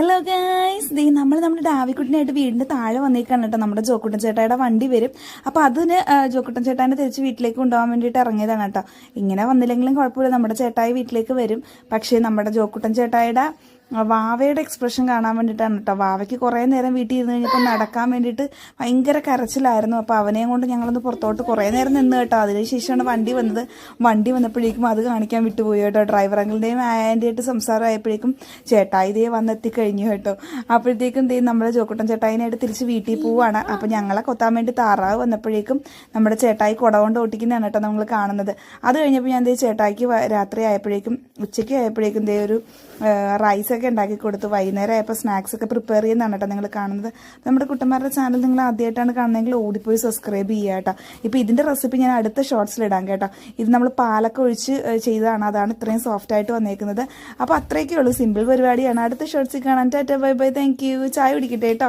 Hello guys, നമ്മുടെ ഡാവിക്കുട്ടിനായിട്ട് വീടിൻ്റെ താഴെ വന്നേക്കാണ് കേട്ടോ. നമ്മുടെ ജോക്കുട്ടൻ ചേട്ടായുടെ വണ്ടി വരും. അപ്പോൾ അതിന് ജോക്കുട്ടൻ ചേട്ടാനെ തിരിച്ച് വീട്ടിലേക്ക് കൊണ്ടുപോകാൻ വേണ്ടിയിട്ട് ഇറങ്ങിയതാണ് കേട്ടോ. ഇങ്ങനെ വന്നില്ലെങ്കിലും കുഴപ്പമില്ല, നമ്മുടെ ചേട്ടായി വീട്ടിലേക്ക് വരും. പക്ഷേ നമ്മുടെ ജോക്കുട്ടൻ ചേട്ടായുടെ വാവയുടെ എക്സ്പ്രഷൻ കാണാൻ വേണ്ടിയിട്ടാണ് കേട്ടോ. വാവയ്ക്ക് കുറേ നേരം വീട്ടിൽ ഇരുന്ന് കഴിഞ്ഞപ്പോൾ നടക്കാൻ വേണ്ടിയിട്ട് ഭയങ്കര കരച്ചിലായിരുന്നു. അപ്പോൾ അവനെയും കൊണ്ട് ഞങ്ങളൊന്ന് പുറത്തോട്ട് കുറേ നേരം നിന്ന് കേട്ടോ. അതിനുശേഷമാണ് വണ്ടി വന്നത്. വണ്ടി വന്നപ്പോഴേക്കും അത് കാണിക്കാൻ വിട്ടുപോയി കേട്ടോ. ഡ്രൈവർ അങ്കിളുടെയും ആയതിൻ്റെയായിട്ട് സംസാരമായപ്പോഴേക്കും ചേട്ടായി ഇതേ വന്നെത്തിക്കഴിഞ്ഞു കേട്ടോ. അപ്പോഴത്തേക്കും നമ്മുടെ ജോക്കുട്ടൻ ചേട്ടായിനായിട്ട് തിരിച്ച് വീട്ടിൽ പോവുകയാണ്. അപ്പോൾ ഞങ്ങളെ കൊത്താൻ വേണ്ടി താറാവ് വന്നപ്പോഴേക്കും നമ്മുടെ ചേട്ടായി കുട കൊണ്ട് ഓട്ടിക്കുന്നതാണ് കേട്ടോ നമ്മൾ കാണുന്നത്. അത് കഴിഞ്ഞപ്പോൾ ഞാൻ ചേട്ടായിക്ക് രാത്രി ആയപ്പോഴേക്കും ഉച്ചയ്ക്ക് ആയപ്പോഴേക്കും ഒരു റൈസൊക്കെ ഉണ്ടാക്കി കൊടുത്തു. വൈകുന്നേരം ആയപ്പോൾ സ്നാക്സ് ഒക്കെ പ്രിപ്പയർ ചെയ്യുന്നതാണ് കേട്ടോ നിങ്ങൾ കാണുന്നത്. നമ്മുടെ കുട്ടന്മാരുടെ ചാനൽ നിങ്ങൾ ആദ്യമായിട്ടാണ് കാണുന്നതെങ്കിൽ ഓടിപ്പോയി സബ്സ്ക്രൈബ് ചെയ്യുക കേട്ടോ. ഇപ്പോൾ ഇതിൻ്റെ റെസിപ്പി ഞാൻ അടുത്ത ഷോർട്സിലിടാം കേട്ടോ. ഇത് നമ്മൾ പാലൊക്കെ ഒഴിച്ച് ചെയ്തതാണ്, അതാണ് ഇത്രയും സോഫ്റ്റ് ആയിട്ട് വന്നേക്കുന്നത്. അപ്പോൾ അത്രയൊക്കെ ഉള്ളൂ, സിമ്പിൾ പരിപാടിയാണ്. അടുത്ത ഷോർട്സിൽ കാണാൻ. Tata, bye bye, thank you. ചായ കുടിക്കട്ടെ കേട്ടോ.